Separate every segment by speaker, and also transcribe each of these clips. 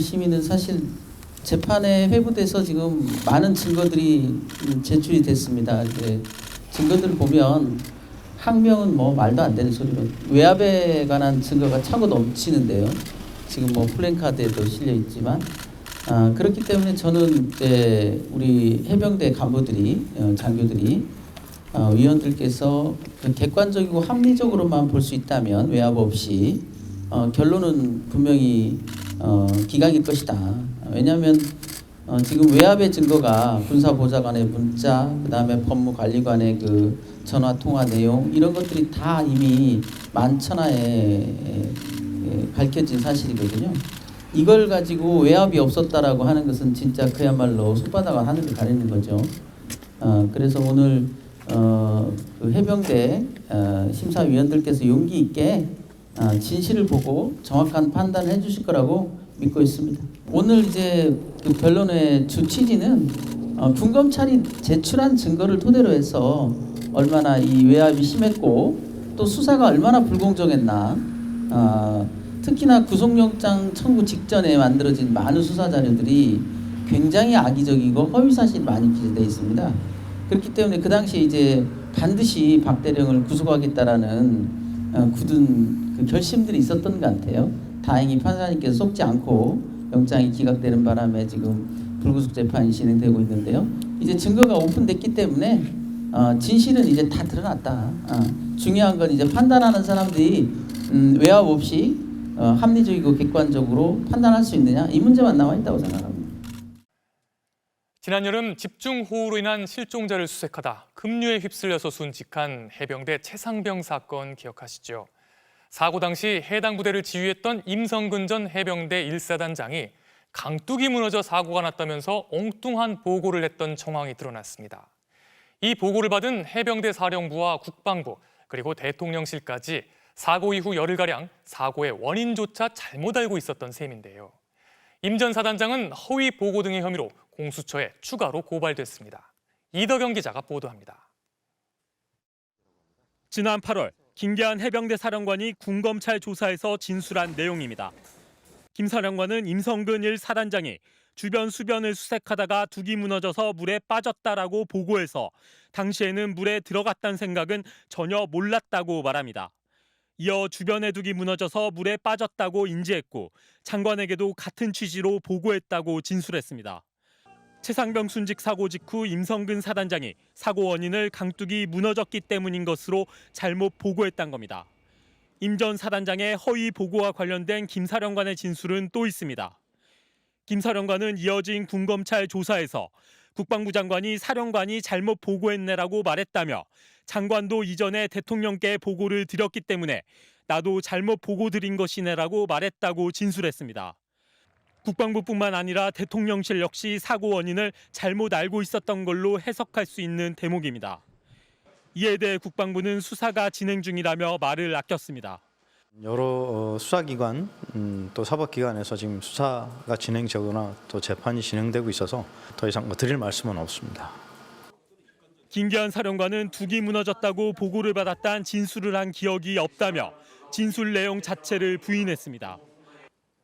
Speaker 1: 시민은 사실 재판에 회부돼서 지금 많은 증거들이 제출이 됐습니다. 이제 증거들을 보면 항명은 뭐 말도 안 되는 소리로 외압에 관한 증거가 차고 넘치는데요. 지금 뭐 플랜카드에도 실려 있지만 그렇기 때문에 저는 이제 우리 해병대 간부들이 장교들이 위원들께서 객관적이고 합리적으로만 볼 수 있다면 외압 없이 결론은 분명히 기각일 것이다. 왜냐하면 지금 외압의 증거가 군사보좌관의 문자, 그다음에 법무관리관의 그 전화 통화 내용 이런 것들이 다 이미 만천하에 밝혀진 사실이거든요. 이걸 가지고 외압이 없었다라고 하는 것은 진짜 그야말로 손바닥과 하늘을 가리는 거죠. 그래서 오늘 그 해병대 심사위원들께서 용기 있게 진실을 보고 정확한 판단을 해주실 거라고 믿고 있습니다. 오늘 이제 그 변론의 주 취지는 군검찰이 제출한 증거를 토대로 해서 얼마나 이 외압이 심했고 또 수사가 얼마나 불공정했나, 특히나 구속영장 청구 직전에 만들어진 많은 수사 자료들이 굉장히 악의적이고 허위 사실이 많이 기재되어 있습니다. 그렇기 때문에 그 당시에 이제 반드시 박 대령을 구속하겠다라는 굳은 그 결심들이 있었던 것 같아요. 다행히 판사님께서 속지 않고 영장이 기각되는 바람에 지금 불구속 재판이 진행되고 있는데요. 이제 증거가 오픈됐기 때문에 진실은 이제 다 드러났다. 중요한 건 이제 판단하는 사람들이 외압 없이 합리적이고 객관적으로 판단할 수 있느냐, 이 문제만 남아 있다고 생각합니다.
Speaker 2: 지난 여름 집중호우로 인한 실종자를 수색하다 급류에 휩쓸려서 순직한 해병대 최상병 사건 기억하시죠? 사고 당시 해당 부대를 지휘했던 임성근 전 해병대 1사단장이 강둑이 무너져 사고가 났다면서 엉뚱한 보고를 했던 정황이 드러났습니다. 이 보고를 받은 해병대 사령부와 국방부 그리고 대통령실까지 사고 이후 열흘가량 사고의 원인조차 잘못 알고 있었던 셈인데요. 임 전 사단장은 허위 보고 등의 혐의로 공수처에 추가로 고발됐습니다. 이덕영 기자가 보도합니다.
Speaker 3: 지난 8월 김계한 해병대 사령관이 군검찰 조사에서 진술한 내용입니다. 김 사령관은 임성근 1사단장이 주변 수변을 수색하다가 둑이 무너져서 물에 빠졌다라고 보고해서 당시에는 물에 들어갔다는 생각은 전혀 몰랐다고 말합니다. 이어 주변의 둑이 무너져서 물에 빠졌다고 인지했고 장관에게도 같은 취지로 보고했다고 진술했습니다. 최상병 순직 사고 직후 임성근 사단장이 사고 원인을 강둑이 무너졌기 때문인 것으로 잘못 보고했던 겁니다. 임 전 사단장의 허위 보고와 관련된 김 사령관의 진술은 또 있습니다. 김 사령관은 이어진 군검찰 조사에서 국방부 장관이 사령관이 잘못 보고했네라고 말했다며 장관도 이전에 대통령께 보고를 드렸기 때문에 나도 잘못 보고 드린 것이네라고 말했다고 진술했습니다. 국방부뿐만 아니라 대통령실 역시 사고 원인을 잘못 알고 있었던 걸로 해석할 수 있는 대목입니다. 이에 대해 국방부는 수사가 진행 중이라며 말을 아꼈습니다.
Speaker 4: 여러 수사기관 또 사법기관에서 지금 수사가 진행되거나 또 재판이 진행되고 있어서 더 이상 드릴 말씀은 없습니다.
Speaker 3: 김계한 사령관은 둑이 무너졌다고 보고를 받았다는 진술을 한 기억이 없다며 진술 내용 자체를 부인했습니다.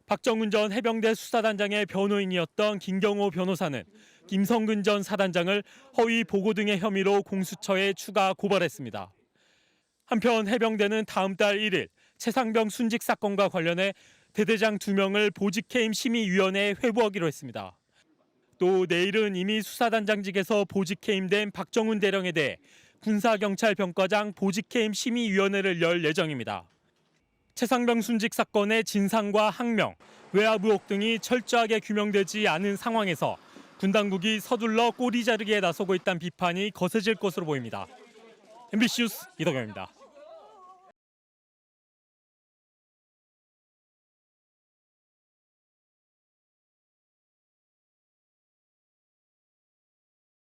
Speaker 3: 박정훈 전 해병대 수사단장의 변호인이었던 김경호 변호사는 김성근 전 사단장을 허위 보고 등의 혐의로 공수처에 추가 고발했습니다. 한편 해병대는 다음 달 1일 최상병 순직 사건과 관련해 대대장 2명을 보직해임 심의위원회에 회부하기로 했습니다. 또 내일은 이미 수사단장직에서 보직해임된 박정훈 대령에 대해 군사경찰병과장 보직해임 심의위원회를 열 예정입니다. 최상병 순직 사건의 진상과 항명, 외압 의혹 등이 철저하게 규명되지 않은 상황에서 군 당국이 서둘러 꼬리 자르기에 나서고 있다는 비판이 거세질 것으로 보입니다. MBC 뉴스 이덕영입니다.